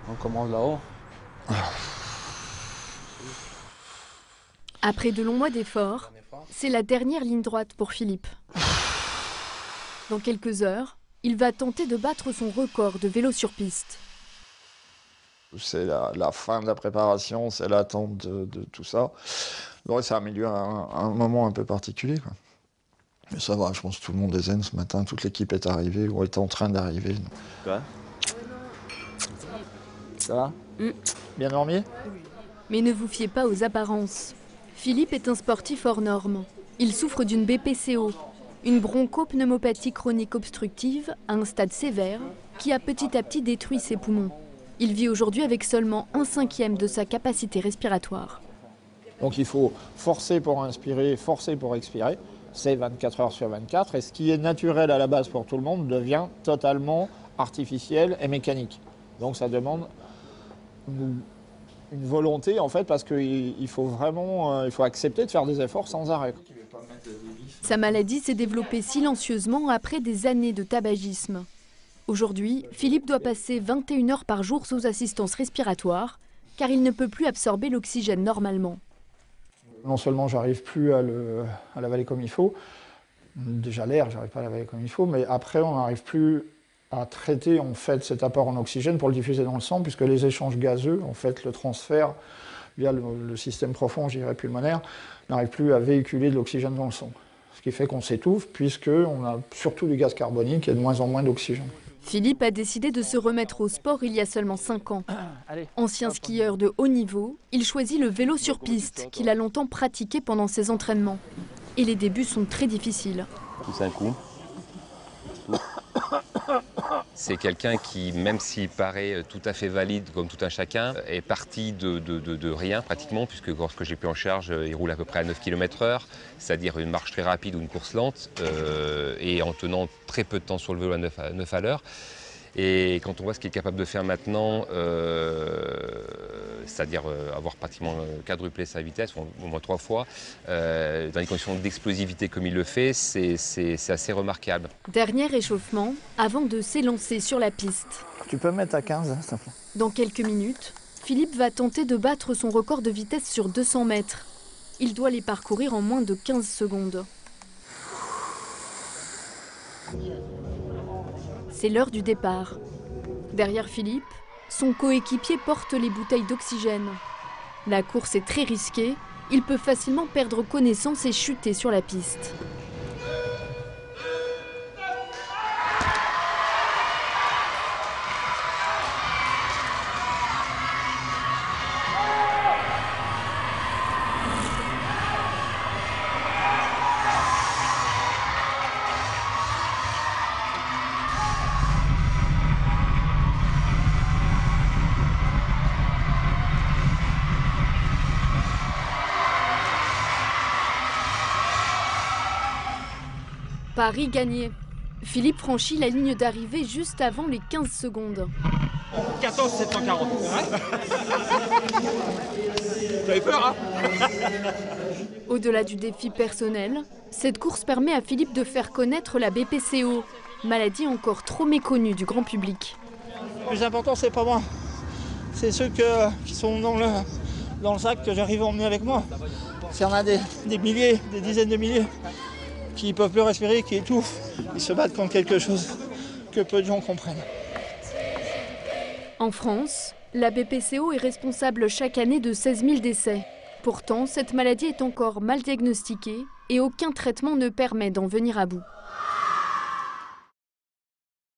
On commence là-haut. Après de longs mois d'efforts, c'est la dernière ligne droite pour Philippe. Dans quelques heures, il va tenter de battre son record de vélo sur piste. C'est la fin de la préparation, c'est l'attente de tout ça. Donc c'est un milieu, un moment un peu particulier, quoi. Mais ça va, je pense que tout le monde est zen ce matin, toute l'équipe est arrivée ou est en train d'arriver. Quoi? Ça va? Bien dormi? Mais ne vous fiez pas aux apparences. Philippe est un sportif hors norme. Il souffre d'une BPCO, une bronchopneumopathie chronique obstructive à un stade sévère qui a petit à petit détruit ses poumons. Il vit aujourd'hui avec seulement 1/5 de sa capacité respiratoire. Donc il faut forcer pour inspirer, forcer pour expirer. C'est 24 heures sur 24. Et ce qui est naturel à la base pour tout le monde devient totalement artificiel et mécanique. Donc ça demande une volonté en fait, parce qu'il faut vraiment accepter de faire des efforts sans arrêt. Sa maladie s'est développée silencieusement après des années de tabagisme. Aujourd'hui, Philippe doit passer 21 heures par jour sous assistance respiratoire, car il ne peut plus absorber l'oxygène normalement. Non seulement j'arrive plus à l'avaler comme il faut, déjà l'air, j'arrive pas à l'avaler comme il faut, mais après on n'arrive plus à traiter en fait cet apport en oxygène pour le diffuser dans le sang, puisque les échanges gazeux, en fait le transfert via le système profond, je dirais pulmonaire, n'arrive plus à véhiculer de l'oxygène dans le sang. Ce qui fait qu'on s'étouffe, puisqu'on a surtout du gaz carbonique et de moins en moins d'oxygène. Philippe a décidé de se remettre au sport il y a seulement 5 ans. Ancien skieur de haut niveau, il choisit le vélo sur piste, qu'il a longtemps pratiqué pendant ses entraînements. Et les débuts sont très difficiles. Pousse un coup. C'est quelqu'un qui, même s'il paraît tout à fait valide comme tout un chacun, est parti de rien pratiquement, puisque lorsque j'ai pris en charge, il roule à peu près à 9 km/h, c'est-à-dire une marche très rapide ou une course lente, et en tenant très peu de temps sur le vélo à 9 à l'heure. Et quand on voit ce qu'il est capable de faire maintenant, c'est-à-dire avoir pratiquement quadruplé sa vitesse, au moins 3 fois, dans des conditions d'explosivité comme il le fait, c'est assez remarquable. Dernier échauffement avant de s'élancer sur la piste. Tu peux mettre à 15, hein, s'il te plaît. Dans quelques minutes, Philippe va tenter de battre son record de vitesse sur 200 mètres. Il doit les parcourir en moins de 15 secondes. C'est l'heure du départ. Derrière Philippe, son coéquipier porte les bouteilles d'oxygène. La course est très risquée, il peut facilement perdre connaissance et chuter sur la piste. Paris gagné. Philippe franchit la ligne d'arrivée juste avant les 15 secondes. 14 740. T'avais peur, hein? Au-delà du défi personnel, cette course permet à Philippe de faire connaître la BPCO, maladie encore trop méconnue du grand public. Le plus important, c'est pas moi. C'est ceux qui sont dans le sac que j'arrive à emmener avec moi. S'il y en a des milliers, des dizaines de milliers, qui ne peuvent plus respirer, qui étouffent, ils se battent contre quelque chose que peu de gens comprennent. En France, la BPCO est responsable chaque année de 16 000 décès. Pourtant, cette maladie est encore mal diagnostiquée et aucun traitement ne permet d'en venir à bout.